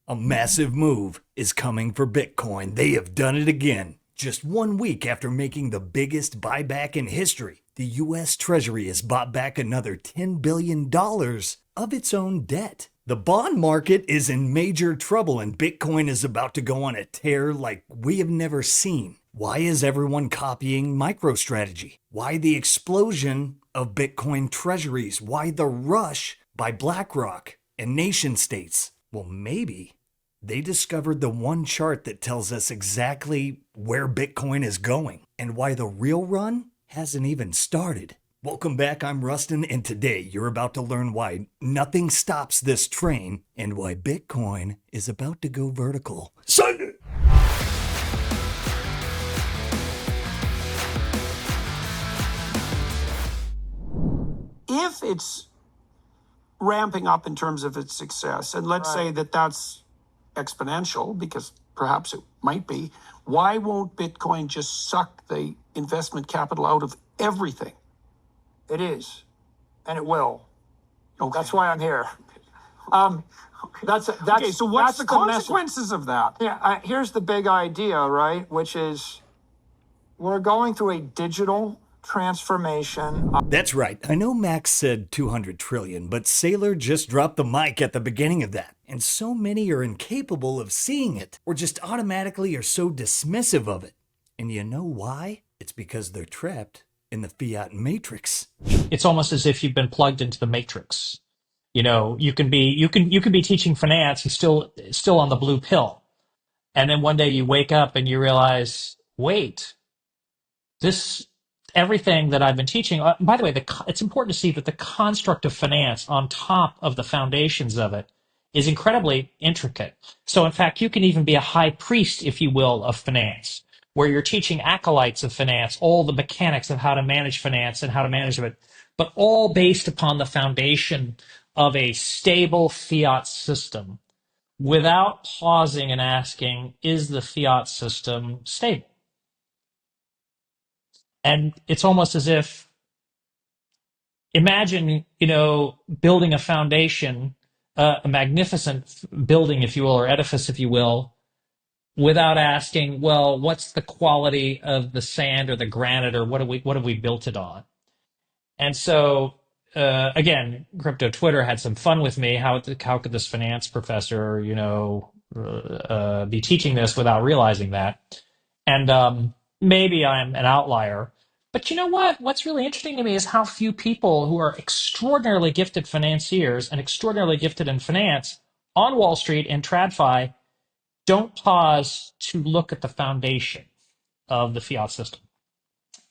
A massive move is coming for Bitcoin. They have done it again. Just 1 week after making the biggest buyback in history, the U.S. Treasury has bought back another $10 billion of its own debt. The bond market is in major trouble and Bitcoin is about to go on a tear like we have never seen. Why is everyone copying MicroStrategy? Why the explosion of Bitcoin treasuries? Why the rush by BlackRock and nation states? Well, maybe they discovered the one chart that tells us exactly where Bitcoin is going and why the real run hasn't even started. Welcome back, I'm Rustin, and today you're about to learn why nothing stops this train and why Bitcoin is about to go vertical. Sunday! If it's ramping up in terms of its success, and let's say that that's exponential, because perhaps it might be, why won't Bitcoin just suck the investment capital out of everything? It is, and it will. Okay. That's why I'm here. That's Okay, so what's that's the message. consequences of that? Yeah, here's the big idea, right? Which is we're going through a digital transformation. That's right. I know Max said 200 trillion, but Saylor just dropped the mic at the beginning of that. And so many are incapable of seeing it, or just automatically are so dismissive of it. And you know why? It's because they're trapped in the Fiat Matrix. It's almost as if you've been plugged into the Matrix. You know, you can be teaching finance and still on the blue pill. And then one day you wake up and you realize, wait, this everything that I've been teaching. By the way, it's important to see that the construct of finance on top of the foundations of it is incredibly intricate. So in fact, you can even be a high priest, if you will, of finance, where you're teaching acolytes of finance, all the mechanics of how to manage finance and how to manage it, but all based upon the foundation of a stable fiat system without pausing and asking, is the fiat system stable? And it's almost as if, imagine, building a foundation, a magnificent building, if you will, or edifice, if you will, without asking, well, what's the quality of the sand or the granite, or what have we built it on? And so, again, crypto Twitter had some fun with me. How could this finance professor, be teaching this without realizing that? And maybe I'm an outlier. But you know what? What's really interesting to me is how few people who are extraordinarily gifted financiers and extraordinarily gifted in finance on Wall Street and TradFi don't pause to look at the foundation of the fiat system.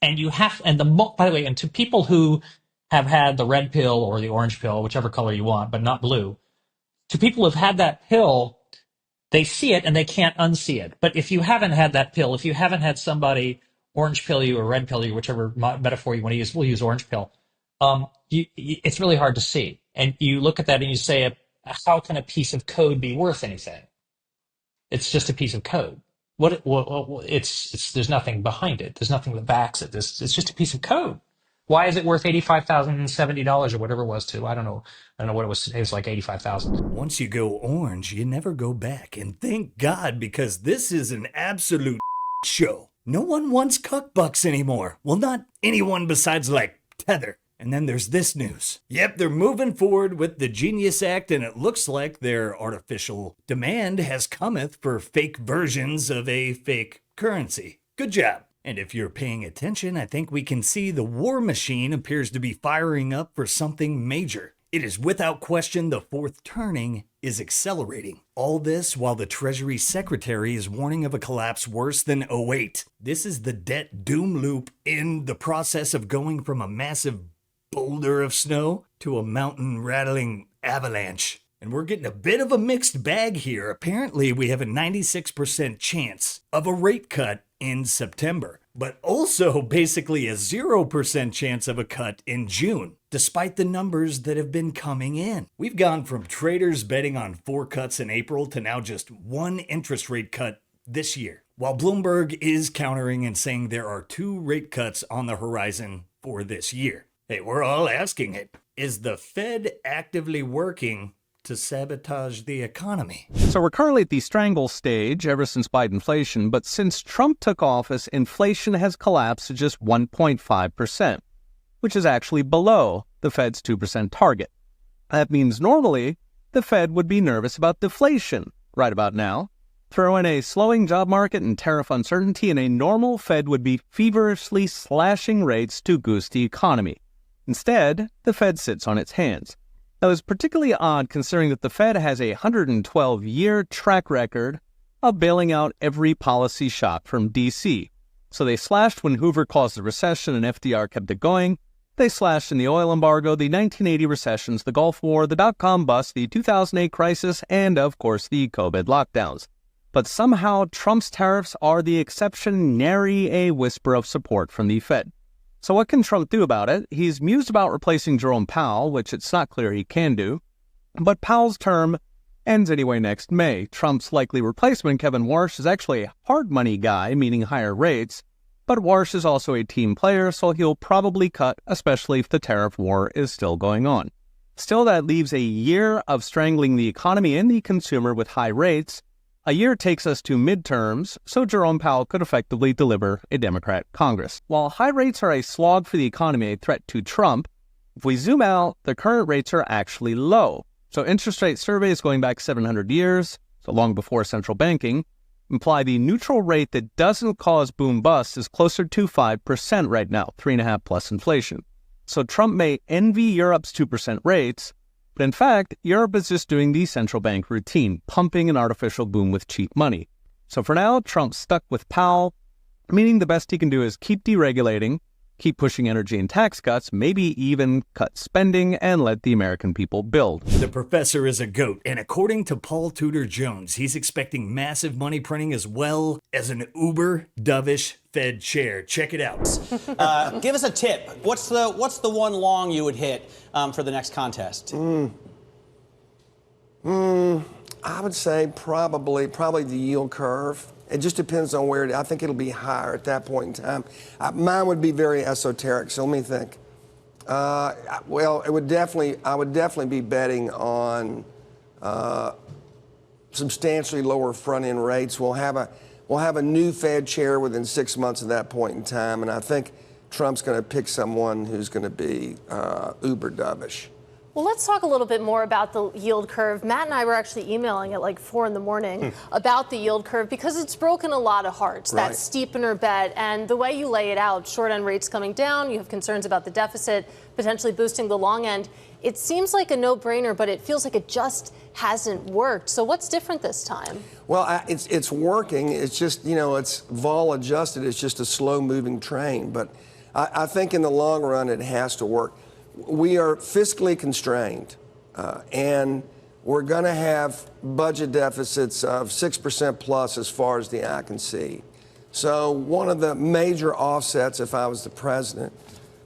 And by the way, and to people who have had the red pill or the orange pill, whichever color you want, but not blue, to people who've had that pill, they see it and they can't unsee it. But if you haven't had that pill, if you haven't had somebody orange pill you or red pill you, whichever metaphor you want to use, we'll use orange pill. It's really hard to see. And you look at that and you say, how can a piece of code be worth anything? It's just a piece of code. There's nothing behind it. There's nothing that backs it. It's just a piece of code. Why is it worth $85,070 or whatever it was to? I don't know what it was today. It's like $85,000. Once you go orange, you never go back. And thank God, because this is an absolute show. No one wants cuck bucks anymore. Well, not anyone besides like Tether. And then there's this news. Yep, they're moving forward with the Genius Act, and it looks like their artificial demand has cometh for fake versions of a fake currency. Good job. And if you're paying attention, I think we can see the war machine appears to be firing up for something major. It is without question the fourth turning is accelerating. All this while the Treasury Secretary is warning of a collapse worse than '08. This is the debt doom loop in the process of going from a massive boulder of snow to a mountain rattling avalanche. And we're getting a bit of a mixed bag here. Apparently, we have a 96% chance of a rate cut in September, but also basically a 0% chance of a cut in June, despite the numbers that have been coming in. We've gone from traders betting on 4 cuts in April to now just 1 interest rate cut this year, while Bloomberg is countering and saying there are 2 rate cuts on the horizon for this year. Hey, we're all asking it. Is the Fed actively working to sabotage the economy. So we're currently at the strangle stage ever since Bidenflation, but since Trump took office, inflation has collapsed to just 1.5%, which is actually below the Fed's 2% target. That means normally the Fed would be nervous about deflation right about now. Throw in a slowing job market and tariff uncertainty, and a normal Fed would be feverishly slashing rates to goose the economy. Instead, the Fed sits on its hands. That was particularly odd considering that the Fed has a 112-year track record of bailing out every policy shock from D.C. So they slashed when Hoover caused the recession and FDR kept it going. They slashed in the oil embargo, the 1980 recessions, the Gulf War, the dot-com bust, the 2008 crisis, and, of course, the COVID lockdowns. But somehow Trump's tariffs are the exception, nary a whisper of support from the Fed. So what can Trump do about it? He's mused about replacing Jerome Powell, which it's not clear he can do. But Powell's term ends anyway next May. Trump's likely replacement, Kevin Warsh, is actually a hard money guy, meaning higher rates. But Warsh is also a team player, so he'll probably cut, especially if the tariff war is still going on. Still, that leaves a year of strangling the economy and the consumer with high rates. A year takes us to midterms, so Jerome Powell could effectively deliver a Democrat Congress. While high rates are a slog for the economy, a threat to Trump, if we zoom out, the current rates are actually low. So interest rate surveys going back 700 years, so long before central banking, imply the neutral rate that doesn't cause boom bust is closer to 5% right now, 3.5 plus inflation. So Trump may envy Europe's 2% rates, but in fact, Europe is just doing the central bank routine, pumping an artificial boom with cheap money. So for now, Trump's stuck with Powell, meaning the best he can do is keep deregulating, keep pushing energy and tax cuts, maybe even cut spending and let the American people build. The professor is a goat, and according to Paul Tudor Jones, he's expecting massive money printing as well as an uber dovish Fed chair. Check it out. Give us a tip. What's the one long you would hit for the next contest? I would say probably the yield curve. It just depends on where I think it'll be higher at that point in time. Mine would be very esoteric, so let me think. Well, I would definitely be betting on substantially lower front-end rates. We'll have a new Fed chair within 6 months of that point in time, and I think Trump's going to pick someone who's going to be uber dovish. Well, let's talk a little bit more about the yield curve. Matt and I were actually emailing at like 4 in the morning about the yield curve because it's broken a lot of hearts, Right. that steepener bet. And the way you lay it out, short end rates coming down, you have concerns about the deficit, potentially boosting the long end. It seems like a no-brainer, but it feels like it just hasn't worked. So what's different this time? Well, it's working. It's just, it's vol adjusted. It's just a slow-moving train. But I think in the long run, it has to work. We are fiscally constrained, and we're going to have budget deficits of 6% plus as far as the eye can see. So one of the major offsets, if I was the president,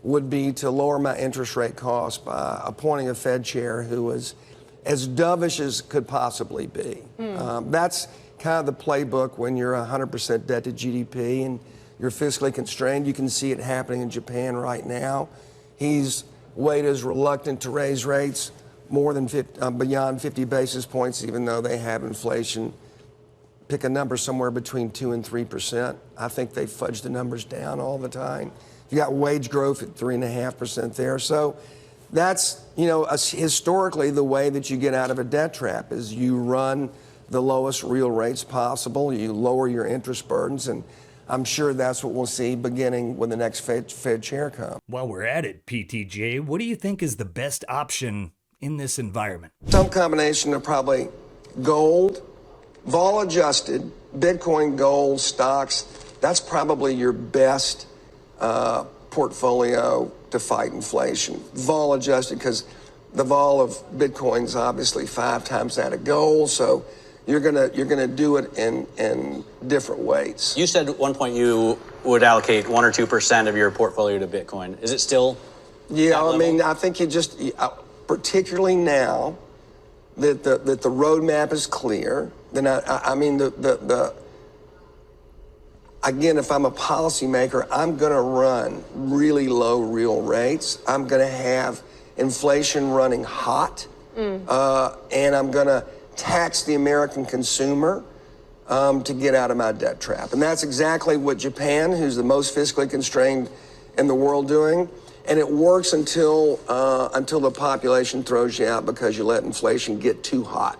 would be to lower my interest rate costs by appointing a Fed chair who was as dovish as could possibly be. That's kind of the playbook when you're 100% debt to GDP and you're fiscally constrained. You can see it happening in Japan right now. Wade is reluctant to raise rates more than beyond 50 basis points, even though they have inflation. Pick a number somewhere between 2 and 3%. I think they fudge the numbers down all the time. You got wage growth at 3.5% there. So that's, historically the way that you get out of a debt trap is you run the lowest real rates possible, you lower your interest burdens, and I'm sure that's what we'll see beginning when the next Fed chair comes. While we're at it, PTJ, what do you think is the best option in this environment? Some combination of probably gold, vol adjusted, Bitcoin, gold, stocks. That's probably your best portfolio to fight inflation. Vol adjusted, because the vol of Bitcoin's obviously 5 times that of gold, so you're gonna do it in different weights. You said at one point you would allocate 1 or 2% of your portfolio to Bitcoin. Is it still? Yeah, I mean, I think particularly now that the roadmap is clear, then again, if I'm a policymaker, I'm going to run really low real rates. I'm going to have inflation running hot and I'm going to tax the American consumer to get out of my debt trap. And that's exactly what Japan, who's the most fiscally constrained in the world, doing. And it works until the population throws you out because you let inflation get too hot.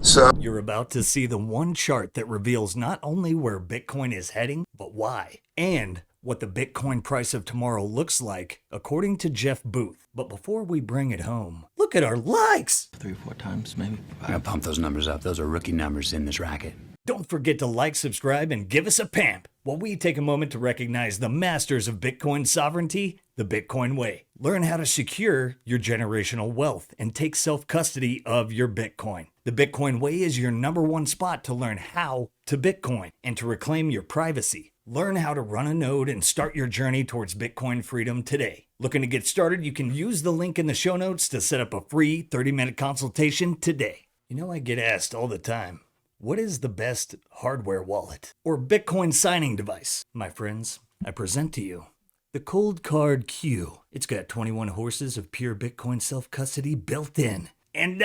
So you're about to see the one chart that reveals not only where Bitcoin is heading, but why, and what the Bitcoin price of tomorrow looks like, according to Jeff Booth. But before we bring it home, look at our likes! 3 or 4 times, maybe. I gotta pump those numbers up. Those are rookie numbers in this racket. Don't forget to like, subscribe, and give us a pamp while we take a moment to recognize the masters of Bitcoin sovereignty, the Bitcoin way. Learn how to secure your generational wealth and take self-custody of your Bitcoin. The Bitcoin way is your #1 spot to learn how to Bitcoin and to reclaim your privacy. Learn how to run a node and start your journey towards Bitcoin freedom today. Looking to get started? You can use the link in the show notes to set up a free 30-minute consultation today. You know, I get asked all the time, what is the best hardware wallet or Bitcoin signing device? My friends, I present to you the Coldcard Q. It's got 21 horses of pure Bitcoin self-custody built in. And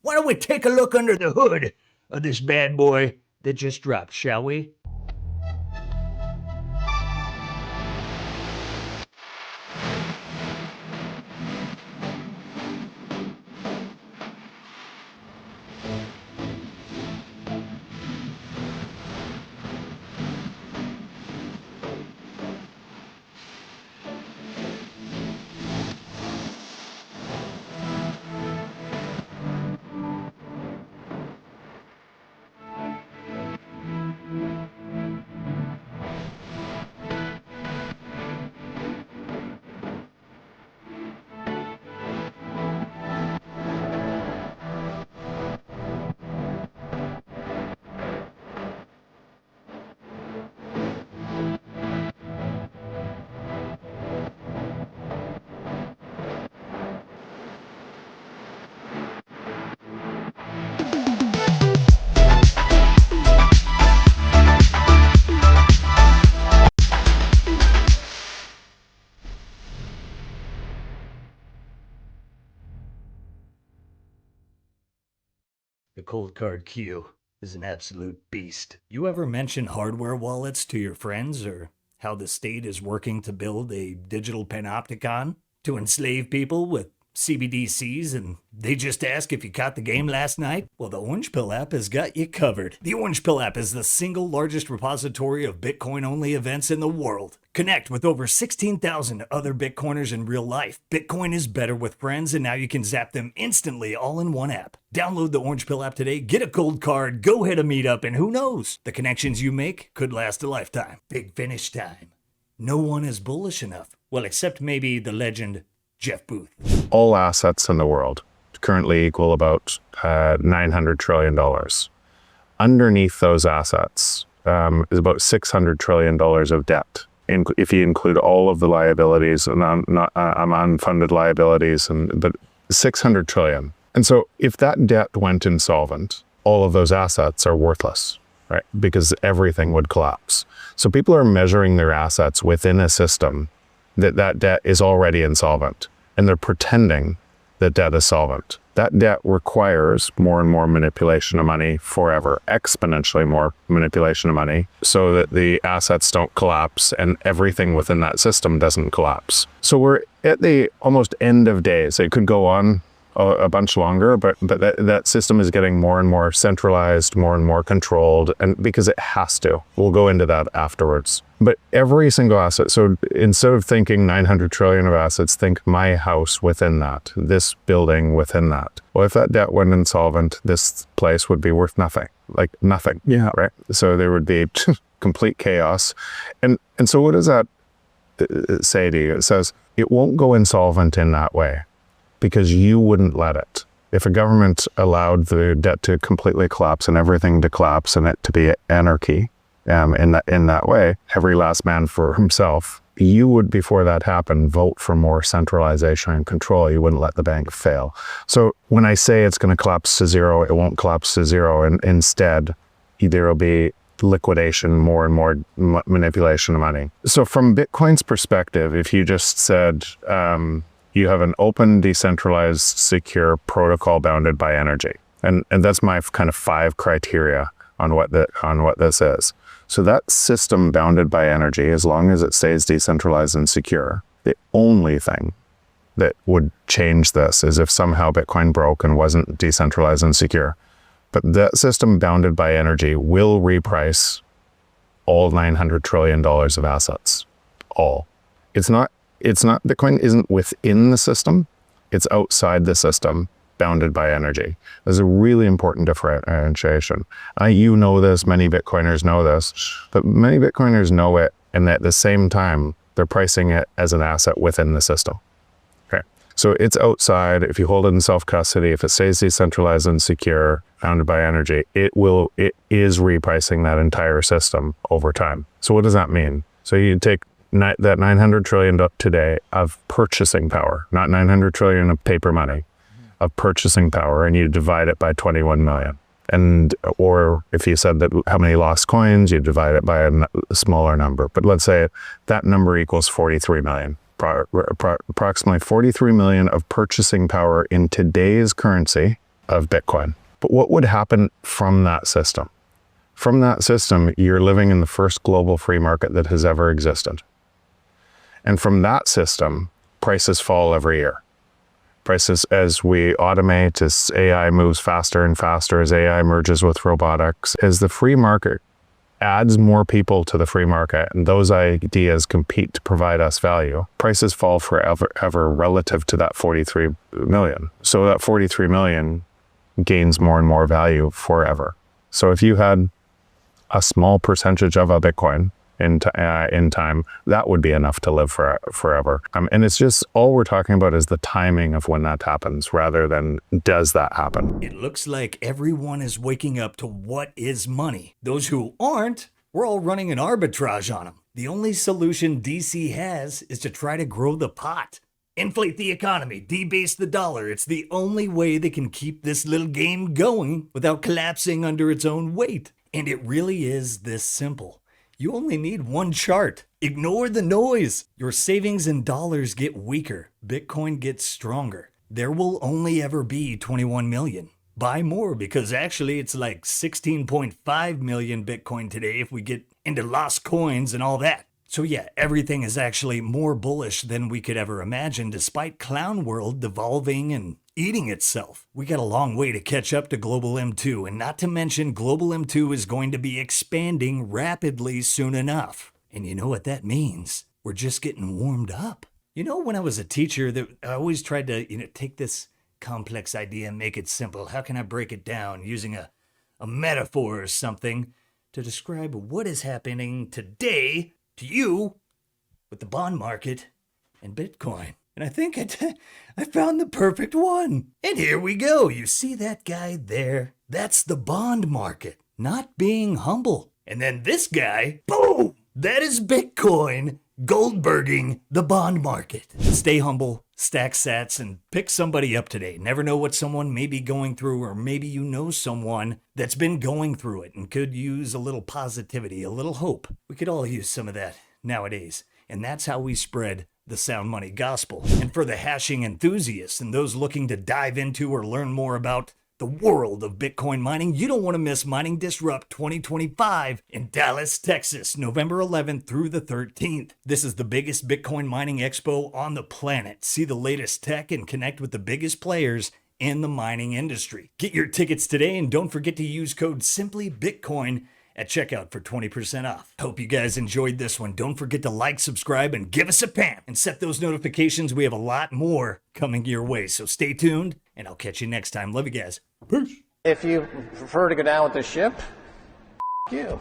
why don't we take a look under the hood of this bad boy that just dropped, shall we? The Coldcard Q is an absolute beast. You ever mention hardware wallets to your friends, or how the state is working to build a digital panopticon to enslave people with CBDCs, and they just ask if you caught the game last night? Well, the Orange Pill app has got you covered. The Orange Pill app is the single largest repository of Bitcoin-only events in the world. Connect with over 16,000 other Bitcoiners in real life. Bitcoin is better with friends, and now you can zap them instantly all in one app. Download the Orange Pill app today, get a gold card, go hit a meetup, and who knows? The connections you make could last a lifetime. Big finish time. No one is bullish enough. Well, except maybe the legend Jeff Booth. All assets in the world currently equal about $900 trillion. Underneath those assets is about $600 trillion of debt. If you include all of the liabilities and unfunded liabilities, but 600 trillion. And so if that debt went insolvent, all of those assets are worthless, right? Because everything would collapse. So people are measuring their assets within a system that debt is already insolvent, and they're pretending that debt is solvent. That debt requires more and more manipulation of money forever, exponentially more manipulation of money, so that the assets don't collapse and everything within that system doesn't collapse. So we're at the almost end of days. It could go on a bunch longer, but that system is getting more and more centralized, more and more controlled, and because it has to. We'll go into that afterwards. But every single asset, so instead of thinking 900 trillion of assets, think my house within that, this building within that. Well, if that debt went insolvent, this place would be worth nothing, like nothing. Yeah. Right? So there would be complete chaos. And so what does that say to you? It says, it won't go insolvent in that way, because you wouldn't let it. If a government allowed the debt to completely collapse and everything to collapse and it to be anarchy in that way, every last man for himself, you would, before that happened, vote for more centralization and control. You wouldn't let the bank fail. So when I say it's going to collapse to zero, it won't collapse to zero. And instead, there will be liquidation, more and more manipulation of money. So from Bitcoin's perspective, if you just said, You have an open, decentralized, secure protocol bounded by energy. And that's my kind of 5 criteria on what this is. So that system bounded by energy, as long as it stays decentralized and secure, the only thing that would change this is if somehow Bitcoin broke and wasn't decentralized and secure. But that system bounded by energy will reprice all $900 trillion of assets. All. It's not, Bitcoin isn't within the system, it's outside the system, bounded by energy. There's a really important differentiation. You know this, many Bitcoiners know this, but many Bitcoiners know it, and at the same time, they're pricing it as an asset within the system. Okay, so it's outside. If you hold it in self-custody, if it stays decentralized and secure, bounded by energy, it is repricing that entire system over time. So what does that mean? So you take that 900 trillion today of purchasing power, not 900 trillion of paper money, of purchasing power, and you divide it by 21 million. Or if you said that how many lost coins, you divide it by a smaller number. But let's say that number equals 43 million. Approximately 43 million of purchasing power in today's currency of Bitcoin. But what would happen from that system? From that system, you're living in the first global free market that has ever existed. And from that system, prices fall every year. Prices, as we automate, as AI moves faster and faster, as AI merges with robotics, as the free market adds more people to the free market and those ideas compete to provide us value, prices fall forever relative to that 43 million. So that 43 million gains more and more value forever. So if you had a small percentage of a Bitcoin in time, that would be enough to live forever. And it's just, all we're talking about is the timing of when that happens rather than does that happen. It looks like everyone is waking up to what is money. Those who aren't, we're all running an arbitrage on them. The only solution DC has is to try to grow the pot. Inflate the economy, debase the dollar. It's the only way they can keep this little game going without collapsing under its own weight. And it really is this simple. You only need one chart. Ignore the noise. Your savings in dollars get weaker. Bitcoin gets stronger. There will only ever be 21 million. Buy more, because actually it's like 16.5 million Bitcoin today if we get into lost coins and all that. So yeah, everything is actually more bullish than we could ever imagine, despite Clown World devolving and eating itself. We got a long way to catch up to Global M2, and not to mention Global M2 is going to be expanding rapidly soon enough. And you know what that means? We're just getting warmed up. You know, when I was a teacher, I always tried to, take this complex idea and make it simple. How can I break it down using a metaphor or something to describe what is happening today to you with the bond market and Bitcoin? And I think I found the perfect one. And here we go. You see that guy there? That's the bond market, not being humble. And then this guy, boom, that is Bitcoin Goldberging the bond market. Stay humble, stack sats, and pick somebody up today. Never know what someone may be going through, or maybe you know someone that's been going through it and could use a little positivity, a little hope. We could all use some of that nowadays. And that's how we spread the sound money gospel. And for the hashing enthusiasts and those looking to dive into or learn more about the world of Bitcoin mining, you don't want to miss Mining Disrupt 2025 in Dallas, Texas, November 11th through the 13th. This is the biggest Bitcoin mining expo on the planet. See the latest tech and connect with the biggest players in the mining industry. Get your tickets today, and don't forget to use code SIMPLYBITCOIN at checkout for 20% off. Hope you guys enjoyed this one. Don't forget to like, subscribe, and give us a pam, and set those notifications. We have a lot more coming your way, so stay tuned, and I'll catch you next time. Love you guys. Peace. If you prefer to go down with the ship, you.